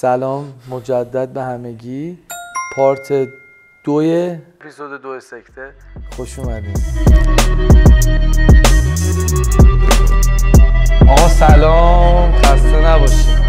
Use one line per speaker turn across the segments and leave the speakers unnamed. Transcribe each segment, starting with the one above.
سلام مجدد به همگی. پارت 2 اپیزود 2 سکته. خوش اومدین. آقا سلام، خسته نباشید.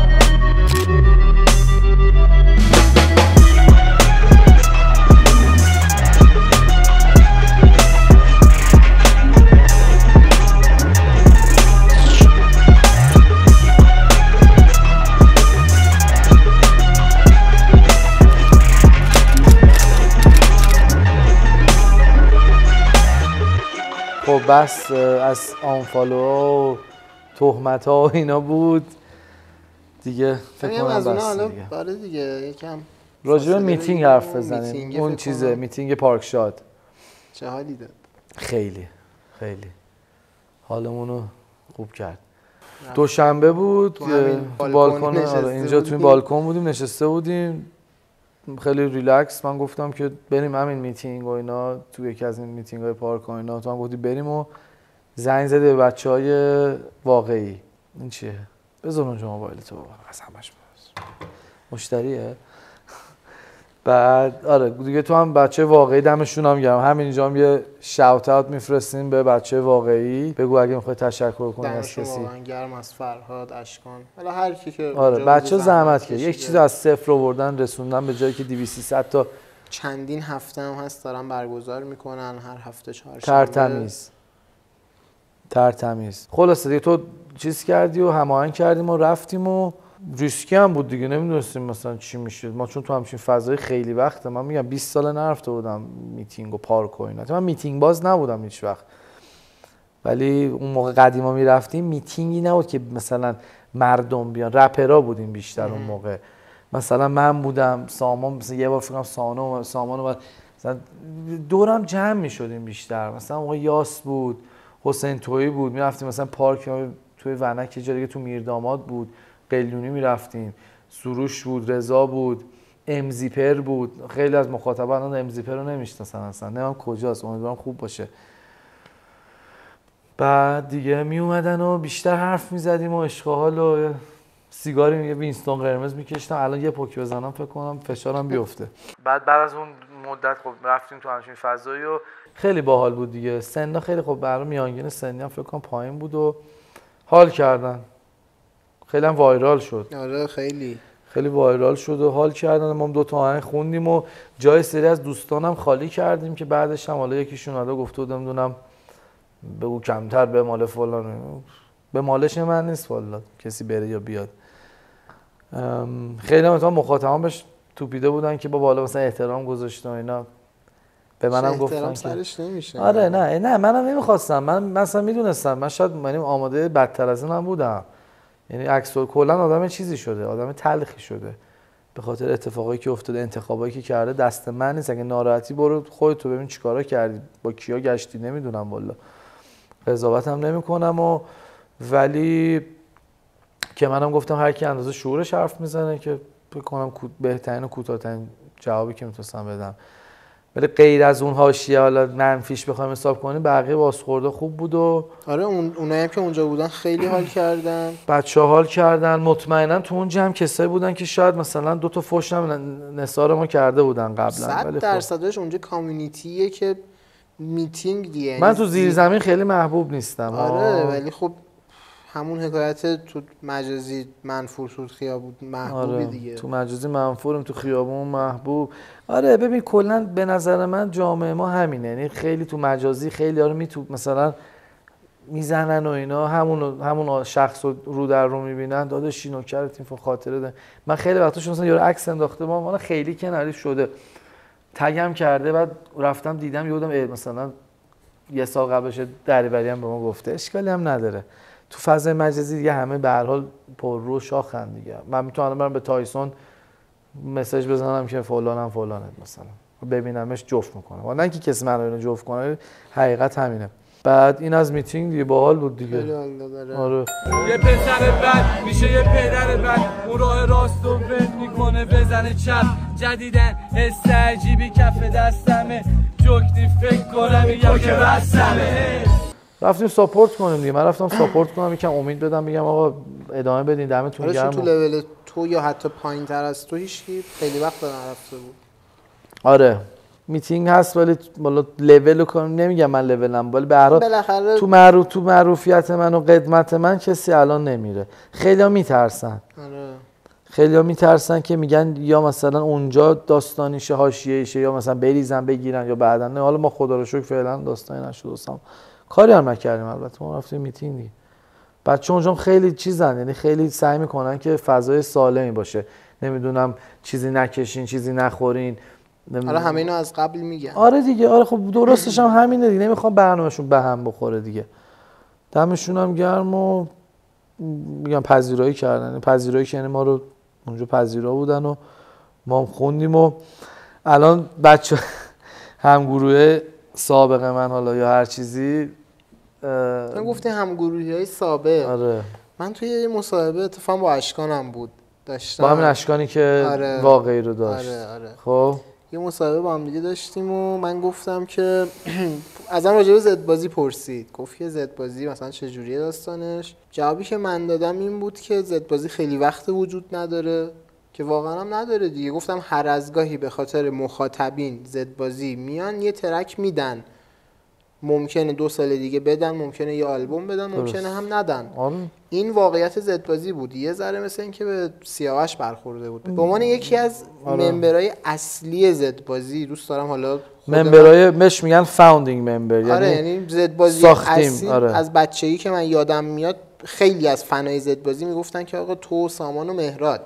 خب بس از آنفالو و تهمت ها و اینا بود دیگه. فکر کنم
از
بس
اونا
دیگه.
حالا دیگه یکم
راجع به میتینگ حرف بزنیم. اون چیزه میتینگ پارکشاد
چه حالی داد؟
خیلی حالمونو خوب کرد. دوشنبه بود تو بالکن. آره اینجا توی بالکن بودیم، نشسته بودیم خیلی ریلکس. من گفتم که بریم همین میتینگ و اینا، تو یکی از این میتینگ های پارک و اینا تو هم گفتی بریم و زنگ زدی به بچهای واقعی. این چیه؟ بذار اونجا موبایل تو از همش مشتریه. بعد آره دیگه تو هم بچه واقعی دمشون هم گرم. همینجا هم یه شاوت اوت میفرستیم به بچه واقعی. بگو اگه میخوای تشکر کنی از کسی.
دمشون واقعا گرم، از فرهاد، اشکان، حالا هر کی که
آره بچه زحمت کرد. یک چیز از صفر آوردن رسوندن به جایی که 200 تا.
چندین هفته هم هست دارن برگزار میکنن، هر هفته
چهارشنبه. ترتمیز. خلاصه دیگه تو چیز کردی و هماهنگ کردیم و رفتیم و ریسکی هم بود دیگه، نمیدونستیم مثلا چی میشه. ما چون تو همچین فضای خیلی وقته، من میگم 20 سال نرفته بودم میتینگ و پارک و اینا. من میتینگ باز نبودم هیچ وقت، ولی اون موقع قدیما میرفتیم میتینگی نبود که مثلا مردم بیان. رپرها بودیم بیشتر اون موقع. مثلا من بودم، سامان، مثلا یه بار فکر کنم سامان مثلا دورم جمع میشدیم بیشتر. مثلا موقع یاس بود، حسین تویی بود، میرفتیم مثلا پارک توی ونک، یه جایی تو میرداماد بود، قلیونی میرفتیم، سروش بود، رضا بود، امزیپر بود. خیلی از مخاطبان امزیپر رو نمیشناسن اصلا، نمیدونم کجاست، امیدوارم خوب باشه. بعد دیگه می اومدن و بیشتر حرف میزدیم و اشغال و سیگاری، یه وینستون قرمز میکشتم. الان یه پوکی بزنم فکر کنم فشارم بیفته. بعد از اون مدت خب رفتیم تو همچین فضایی و خیلی باحال بود دیگه. سننا خیلی خب برای میانگین سنی هم فکر کنم پایین بود و حال کردن. خیلی هم وایرال شد.
آره خیلی
وایرال شد و حال کردن. ما 2 تا آهنگ خوندیم و جای سری از دوستانم خالی کردیم که بعدش هم حالا یکیشون اومد گفته بود نمیدونم بگو کمتر به مال فلان. به مالش من نیست والا کسی بره یا بیاد. خیلی مثلا مخاطبان بهش توپیده بودن که با بالا مثلا احترام گذاشته و اینا. به منم گفتن که
سرش نمیشه.
آره نه منم نمیخواستم. من مثلا میدونستم من شاید آماده بدتر از اینم بودم. یعنی عکس‌العمل کلا آدم چیزی شده، آدم تلخی شده به خاطر اتفاقایی که افتاده، انتخابایی که کرده. دست من نیست. اگه ناراحتی برو خودت ببین چیکارا کردی، با کیا گشتی، نمیدونم والا. قضاوت هم نمی‌کنم و ولی که منم گفتم هر کی اندازه شعورش حرف میزنه که فکر کنم بهترین و کوتاه‌ترین جوابی که میتونستم بدم. ولی غیر از اون حاشیه حالا منفیش بخوایم حساب کنیم، بقیه بازخورده خوب بود و
آره اونایی هم که اونجا بودن خیلی حال کردن.
بچه‌ها حال کردن. مطمئنا تو اون جمع کسایی بودن که شاید مثلا 2 تا فحش نثار ما کرده بودن قبلا.
100% اونجا کامیونیتیه که میتینگ دیگه.
من تو زیر زمین خیلی محبوب نیستم.
آره ولی خب همون حکایت تو مجازی منفور تو خیابون محبوبی.
آره
دیگه
تو مجازی منفورم، تو خیابون محبوب. آره ببین کلا به نظر من جامعه ما همینه. یعنی خیلی تو مجازی خیلی ها رو مثلا میزنن و اینا، همون شخص رو در رو میبینن، داداش نوکرت این خاطره ده. من خیلی وقتا مثلا یارو عکس انداخته با من خیلی کناری شده، تگم کرده، بعد رفتم دیدم یادم مثلا یه سال قبلش دریوری هم به ما گفته. اشکالی هم نداره. تو فضای مجازی دیگه همه به هر حال پر رو شاخن دیگه. من میتونم برم به تایسون مسیج بزنم که فلانم فلانه مثلا، ببینمش جفت میکنه. ولی نه اینکه کسی من رو جفت کنه، حقیقت همینه. بعد این از میتینگ دیگه باحال بود دیگه. آره
یه پسر بد میشه یه پدر بد، اون راه راست رو ول میکنه بزنه چپ. جدیدن حس عجیبی کف دستمه، جوکتی فکر کنم میگم که بستمه.
رفتیم ساپورت کنیم دیگه. من رفتم ساپورت کنم، یکم امید بدم، بگم آقا ادامه بدین، دمتون گرم.
تو لول تو یا حتی پایین‌تر از تو هیچکی خیلی وقت نرفته بود.
آره میتینگ هست ولی بالا لول رو نمیگم من لولم، ولی به هر حال
بالاخره
تو معروفیت من و قدمت من کسی الان نمیره. خیلی‌ها میترسن.
آره.
خیلی‌ها میترسن که میگن یا مثلا اونجا داستانیشه حاشیه‌ایشه یا مثلا بریزن بگیرن یا بعدن. نه حالا ما خدا رو شکر فعلا داستانی نشد واسم. کاری هم نکردیم، البته ما رفتیم میتینگ دیگه. بچه اونجا خیلی چیزن، یعنی خیلی سعی میکنن که فضای سالمی باشه. نمیدونم چیزی نکشین، چیزی نخورین.
آره همه اینو از قبل میگن.
آره دیگه، آره خب درستش هم همینه دیگه. نمیخوام برنامه‌شون به هم بخوره دیگه. دمشون هم گرم و میگم پذیرایی کردن. پذیرایی که یعنی ما رو اونجا پذیرا بودن و ما هم خوندیم و الان بچه همگروه سابق من حالا یا هر چیزی
من گفته همگروهی‌های سابق.
آره.
من توی یه مصاحبه اتفاقا با اشکانم بود داشتم.
با همین اشکانی که
آره.
واقعی رو داشت.
آره.
خب
یه مصاحبه با هم دیگه داشتیم و من گفتم که ازم راجع به زدبازی پرسید. گفت که زدبازی مثلا چجوریه داستانش؟ جوابی که من دادم این بود که زدبازی خیلی وقت وجود نداره، که واقعا هم نداره دیگه. گفتم هر از گاهی به خاطر مخاطبین زدبازی میان یه ترک میدن، ممکنه 2 سال دیگه بدن، ممکنه یه آلبوم بدن، ممکنه هم ندن. این واقعیت زدبازی بود. یه ذره مثل این که به سیاوش برخورده بود. به عنوان یکی از ممبرای اصلی زدبازی دوست دارم حالا
ممبرای مش میگن فاوندینگ ممبر،
آره یعنی زدبازی اصلی. آره. از بچگی که من یادم میاد خیلی از فنای زدبازی میگفتن که آقا تو سامان و مهراد.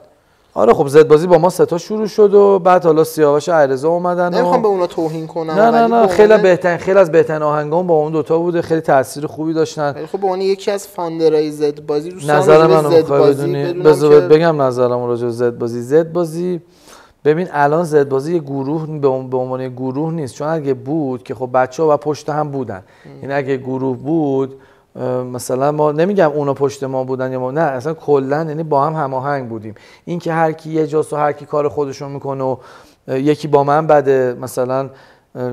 آره خب زدبازی با ما 3 تا شروع شد و بعد حالا سیاوش علیرضا اومدن.
نمیخوام به اونا توهین کنم،
نه خیلی بهترین، خیلی از بهترین آهنگام با اون 2 تا بوده، خیلی تاثیر خوبی داشتن.
ولی خب به اون یکی از فاندرای زدبازی دوست دارم
نظر منو بذار بگم نظرمو راجع به زدبازی. ببین الان زدبازی یه گروه به عنوان یه گروه نیست، چون اگه بود که خب بچه‌ها پشت هم بودن. این اگه گروه بود مثلا ما نمیگم اونا پشت ما بودن یا ما، نه اصلا کلا یعنی با هم هماهنگ بودیم. این که هر کی یه جاست و هر کی کار خودشو میکنه و یکی با من بده، مثلا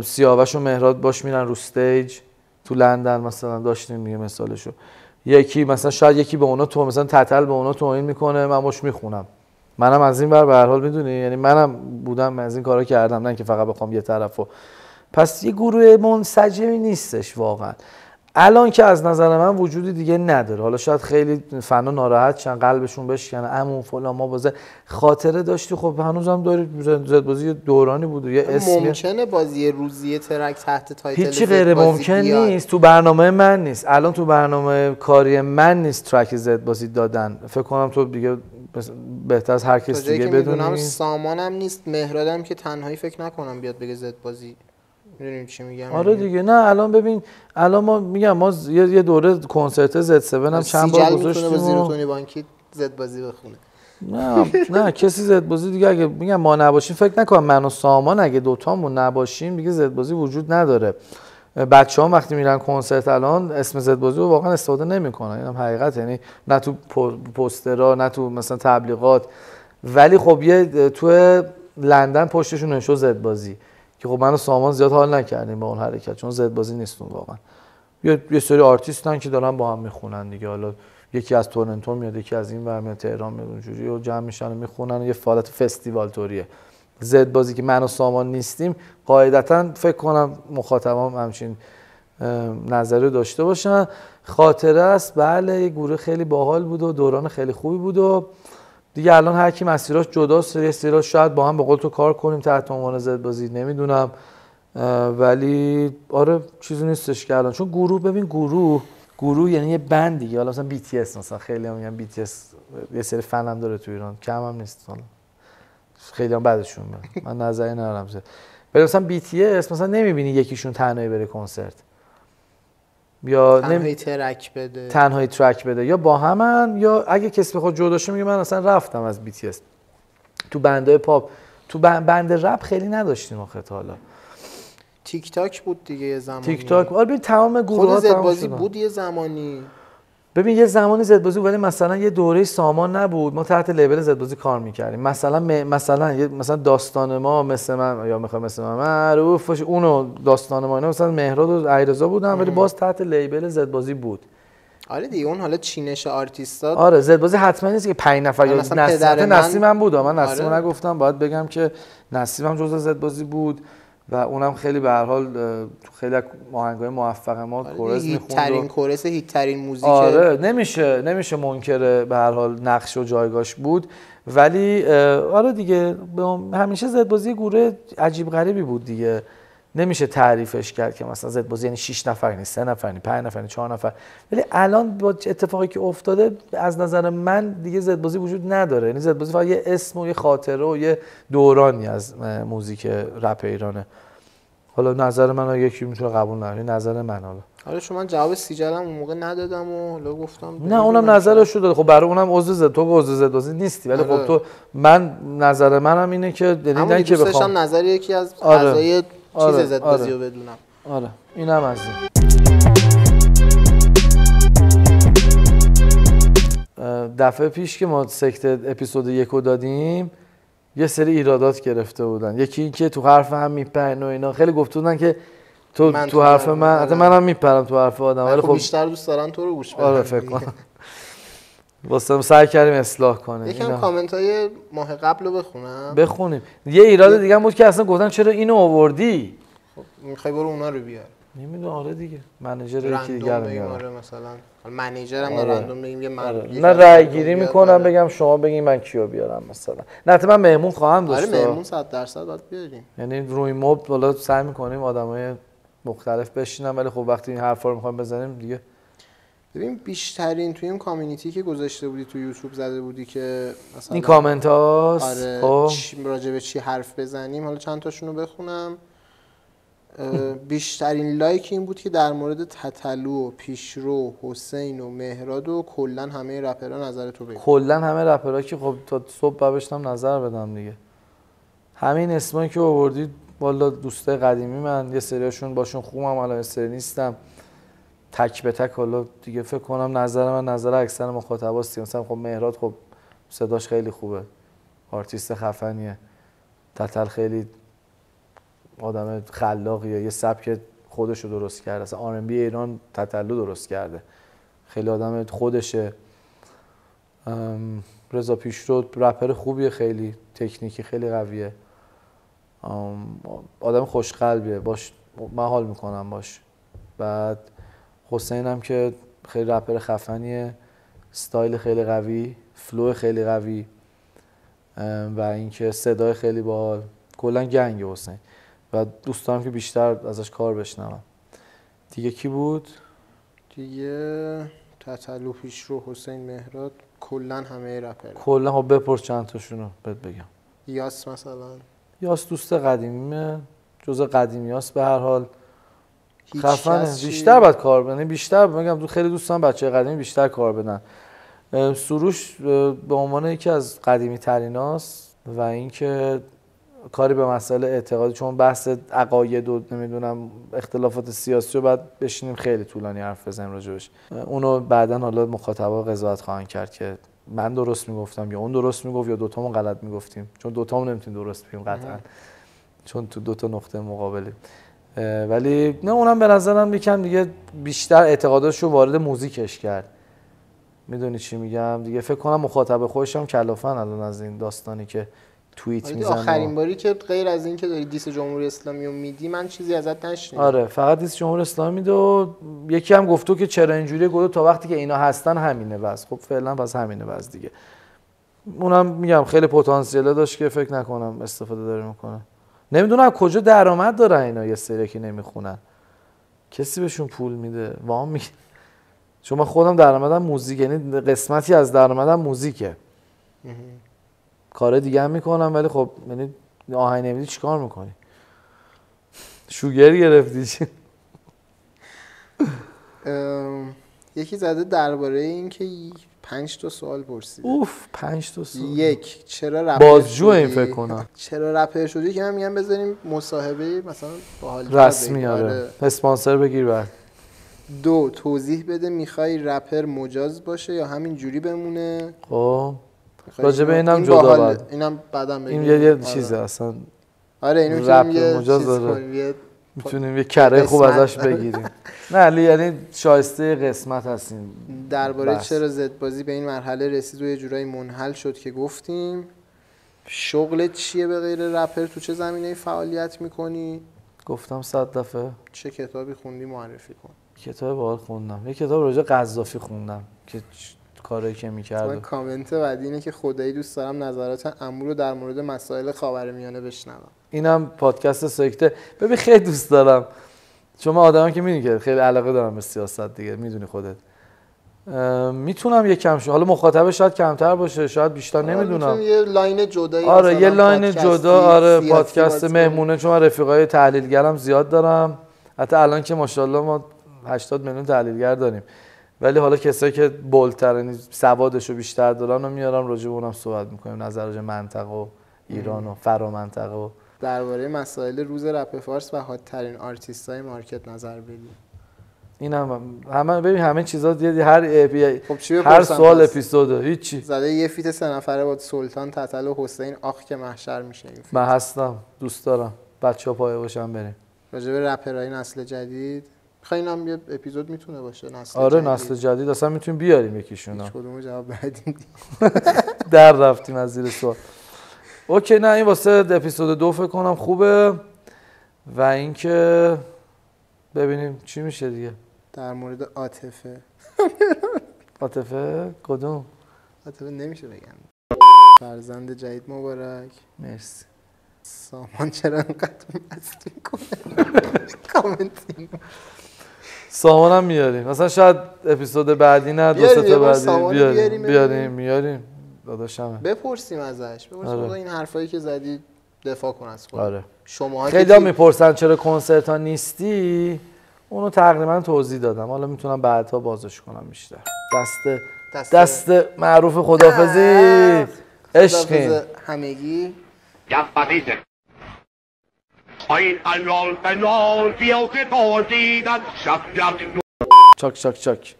سیاوش و مهراد باش میرن رو استیج تو لندن مثلا داشتیم میگه مثالشو، یکی مثلا شاید یکی به اونا تو مثلا تتل به اونا توهین میکنه، من باش میخونم. منم از این ور به هر حال میدونی، یعنی منم بودم از این کارا کردم، نه که فقط بخوام یه طرفو. پس یه گروه منسجمی نیستش واقعا. الان که از نظر من وجودی دیگه نداره. حالا شاید خیلی فنا ناراحت شن، قلبشون بشکنه، عمو فلان ما بازه خاطره داشتی، خب هنوزم داری. زدبازی دورانی بود یه اسمی.
ممکنه بازی روزی ترک تحت تایتل
هیچی غیر ممکن نیست. تو برنامه من نیست، الان تو برنامه کاری من نیست ترک زدبازی دادن. فکر کنم تو دیگه بهتر از هر کس دیگه بدونی.
سامانم نیست، مهرادم که تنهایی فکر نکنم بیاد بگه زدبازی. میدونیم چی میگم؟
آره دیگه. نه الان ببین، الان ما میگم ما یه دوره کنسرت زد 7 هم چند بار گذاشتیم و
زیروتونی بانکی زدبازی بخونه.
نه کسی زدبازی دیگه اگه میگم ما نباشیم، فکر نکنم من و سامان اگه دوتامون نباشیم دیگه زدبازی وجود نداره. بچه‌ها وقتی میرن کنسرت الان اسم زدبازی رو واقعا استفاده نمیکنن، اینم حقیقت. یعنی نه تو پوسترها نه تو مثلا تبلیغات، ولی خب یه تو لندن پشتشون نشو زدبازی که خب من و سامان زیاد حال نکردیم با اون حرکت، چون زدبازی نیستون واقعا. یه سری آرتیستن که دارن با هم میخونن دیگه. حالا یکی از تورنتو میاد، یکی از این ور میاد، تهران میاد، اونجوری و جمع میشن و میخونن. یه فعالیت فستیوال طوریه. زدبازی که من و سامان نیستیم قاعدتا فکر کنم مخاطبام همچین نظری داشته باشن. خاطره است بله، یه گروه خیلی باحال بود و دوران خیلی خوبی بود و دیگه الان هر کی مسیراش جداست. یه سری شاید با هم به قول تو کار کنیم تحت عنوان زدبازی، نمیدونم. ولی آره چیزی نیستش که الان، چون گروه، ببین گروه یعنی یه بند دیگه. حالا مثلا BTS مثلا خیلی هم میگن BTS یه سری فن هم داره تو ایران، کم هم نیست، حالا خیلی هم بعدشون میاد. من نظری ندارم. ولی مثلا BTS مثلا نمیبینی یکیشون تنهایی بره کنسرت یا تنهایی ترک بده یا با همن، یا اگه کسی بخواد جداشه میگه من اصلا رفتم از BTS. تو بندهای پاپ، تو بند رپ خیلی نداشتیم آخه تا حالا.
تیک تاک بود دیگه یه زمانی.
تیک تاک ببین تمام گروه‌ها
خود زدبازی بود یه زمانی.
ببین یه زمانی زدبازی بود، ولی مثلا یه دوره سامان نبود، ما تحت لیبل زدبازی کار می‌کردیم. مثلا داستان ما مثل من یا می‌خوام مثل من معروف باشه، اونو داستان ما اینا مثلا مهراد و علیرضا بودن، ولی باز تحت لیبل زدبازی بود.
آره دیگه اون حالا چینش آرتیستا.
آره زدبازی حتما نیست که 5 نفر یا نسیم بود. من نسیم
آره.
نگفتم، باید بگم که نسیم هم جزء زدبازی بود و اونم خیلی به هر حال خیلی از آهنگای موفق ما کورس میخوند.
ترین کورس هیت ترین موزیک.
آره نمیشه منکر به هر حال نقش و جایگاهش بود، ولی آره دیگه همیشه زدبازی گروه عجیب غریبی بود دیگه. نمیشه تعریفش کرد که مثلا زدبازی یعنی 6 نفر، یعنی 3 نفر، یعنی 5 نفر، یعنی 4 نفر. ولی الان با اتفاقی که افتاده از نظر من دیگه زدبازی وجود نداره. یعنی زدبازی فقط یه اسم و یه خاطره و یه دورانی از موزیک رپ ایرانه. حالا نظر منو یکی میتونه قبول نکنه، نظر من.
حالا شما جواب سیجلم اون موقع ندادم و حالا گفتم
نه اونم نظرش رو داد. خب برای اونم عضو زد، تو عضو زدبازی نیستی، ولی خب تو نظر منم اینه که دیدن که بخوام
نظر یکی از اعضای چیز زدبازی رو بدونم.
آره اینم از این. دفعه پیش که ما سکت اپیزود 1 رو دادیم یه سری ایرادات گرفته بودن. یکی این که تو حرف هم میپرن و اینا، خیلی گفته بودن که تو حرف من، حتی منم میپرم تو حرف آدم، ولی خب
بیشتر دوست دارن تو رو گوش بدن.
آره فکر کنم واسه سعی کردیم اصلاح کنیم.
یکم کامنت های ماه قبل رو
بخونیم. یه ایراد دیگه هم بود که اصلا گفتن چرا اینو آوردی؟
خب میخوای برو اونا رو بیار.
نمیدونم. آره دیگه منیجر یکی دیگه رو میارم.
آره مثلا منیجرم رندوم بگیم یه
نه رای گیری میکنم بگم شما بگین من کیو بیارم مثلا. نه من مهمون خواهم داشت.
آره مهمون 100% باید بیاریم.
یعنی روی موب بالا سعی میکنیم آدمای مختلف بشینن، ولی خب وقتی این حرفا رو میخوایم بزنیم دیگه.
ببین بیشترین توی این کامیونیتی که گذاشته بودی تو یوتیوب زده بودی که مثلا
این کامنت هاست.
آره
خب
راجع به چی حرف بزنیم، حالا چند تاشونو بخونم. بیشترین لایک این بود که در مورد تتلو و پیشرو، حسین و مهراد و کلا همه رپرها نظر تو بگو.
کلا همه رپرها که خب تا صبح بشتم نظر بدم دیگه. همین اسمایی که آوردید والا دوستای قدیمی من، یه سریاشون باشون خوبم، الان سری نیستم. تک به تک حالا دیگه فکر کنم نظر من نظر اکثر مخاطباست. مثلا خب مهراد خب صداش خیلی خوبه، آرتیست خفنیه. تتل خیلی آدم خلاقیه، یه سبک خودش رو درست کرده. اصلا آرنبی ایران تتلو درست کرده، خیلی آدم خودشه. رضا پیشرو رپر خوبیه، خیلی تکنیکی، خیلی قویه. آدم خوشقلبیه، باش من حال میکنم باش. بعد حسین هم که خیلی رپر خفنیه، استایل خیلی قوی، فلو خیلی قوی و اینکه صدای خیلی باحال. کلا گنگ حسین و دوست دارم که بیشتر ازش کار بشنوم. دیگه کی بود؟
دیگه تتلو، پیشرو، حسین، مهراد، کلا همه رپر.
کلا خب بپرس چند تاشونو بهت بگم.
یاس مثلا.
یاس دوست قدیمیمه، جزء قدیمیاست به هر حال. خفنه، بیشتر باید کار بدن. بیشتر میگم خیلی دوستان بچه قدیمی بیشتر کار بدن. سروش به عنوان یکی از قدیمی تریناست و اینکه کاری به مسئله اعتقادی، چون بحث عقاید و نمیدونم اختلافات سیاسی رو بعد بشینیم خیلی طولانی حرف بزنیم راجبش. اونو بعدن حالا مخاطبا قضاوت خواهند کرد که من درست میگفتم یا اون درست میگفت یا دوتامون غلط میگفتیم، چون دوتامون نمیتونیم درست بگیم قطعا، چون تو دوتا نقطه مقابلیم. ولی نه اونم به نظرم یکم دیگه بیشتر اعتقاداتش رو وارد موزیکش کرد. میدونی چی میگم دیگه؟ فکر کنم مخاطب خودش هم کلافن الان از این داستانی که توییت میزنه.
آخرین باری که غیر از این که داری دیس جمهوری اسلامی رو میدی من چیزی ازت نشنیدم.
آره فقط دیس جمهوری اسلامی میده و یکی هم گفتو که چرا اینجوریه، گفتو تا وقتی که اینا هستن همینه بس. خب فعلا بس همینه بس دیگه. اونم میگم خیلی پتانسیل داشت که فکر نکنم استفاده داره میکنه. نمیدونم کجا درآمد دارن اینا، یه سری که نمیخونن کسی بهشون پول میده وام میگه. چون من خودم درآمدم موزیک، یعنی قسمتی از درآمدم موزیکه. کار دیگه هم میکنم ولی خب یعنی آهنگ نمیدی چیکار میکنی؟ شوگر گرفتی چی؟
یکی زده درباره این که 5 تا سوال پرسیده.
اوف 5 تا سوال.
یک چرا رپر
بازجو این فکر کنم.
چرا رپر شدی که من میگم بذاریم مصاحبه مثلا باحال
رسمی. آره اسپانسر بگیر بعد.
2 توضیح بده میخوای رپر مجاز باشه یا همین جوری بمونه؟
خب راجبه اینم جدا بعد.
اینم بعدم بگیم.
این یه چیزه اصلا.
آره اینو که یه
مجاز داره. میتونیم یه کره خوب ازش بگیریم. نه یعنی شایسته قسمت هستیم.
درباره چرا زدبازی به این مرحله رسید و یه جورایی منحل شد که گفتیم. شغلت چیه به غیر رپر؟ تو چه زمینه‌ای فعالیت میکنی؟
گفتم 100 دفعه.
چه کتابی خوندی معرفی کن.
کتاب باحال خوندم. یه کتاب راجع قذافی خوندم که کارایی که می‌کرد.
من کامنت بعدی اینه که خدایی دوست دارم نظرات عمو رو در مورد مسائل خاورمیانه بشنوم.
اینم پادکست سکته. ببین خیلی دوست دارم. چون من آدمم که می‌دونی که خیلی علاقه دارم به سیاست دیگه، میدونی خودت. میتونم یکم حالا مخاطبش شاید کمتر باشه، شاید بیشتر، نمیدونم.
یه لاین جدایی.
آره یه لاین جدا. آره پادکست مهمونه، چون من رفیقای تحلیلگرم زیاد دارم. حتی الان که ماشاءالله ما 80 میلیون تحلیلگر داریم. ولی حالا کسایی که بولتر، یعنی سوادشو بیشتر دارن رو میارم، راجع به اونم صحبت میکنیم، نظر منطقه و ایران و فرا منطقه و
درباره مسائل روز رپ فارس و هات‌ترین آرتیست‌های مارکت نظر بدیم.
اینم همه ببین همه چیزا هر
خب
هر سوال اپیزوده هیچی
زده یه فیت 3 نفره با سلطان تتل و حسین آخ که محشر میشه این فیت.
من هستم، دوست دارم بچه‌ها پایه باشن بریم.
راجع به رپرهای نسل جدید می‌خواین هم یه اپیزود میتونه باشه نسل
آره
جدید.
نسل جدید اصلا میتونیم بیاریم یکیشونو.
هیچ کدومو جواب ندیم.
در رفتیم از زیر سوال. اوکی نه این واسه اپیزود 2 فکر کنم خوبه و اینکه ببینیم چی میشه دیگه.
در مورد عاطفه.
عاطفه کدوم؟
عاطفه نمیشه بگم. فرزند جدید مبارک.
مرسی.
سامان چرا انقدر مست میکنه؟ کامنت
سامانم میاریم مثلا شاید اپیزود بعدی نه دو سه تا بعدی بیاریم داداشم
بپرسیم ازش
آره.
این حرفایی که زدی دفاع کن از خودت.
آره.
شما
خیلی‌ها میپرسن چرا کنسرت ها نیستی، اونو تقریبا توضیح دادم، حالا میتونم بعدها بازش کنم بیشتر. دست معروف خدافظی عشقین
همگی.
چاک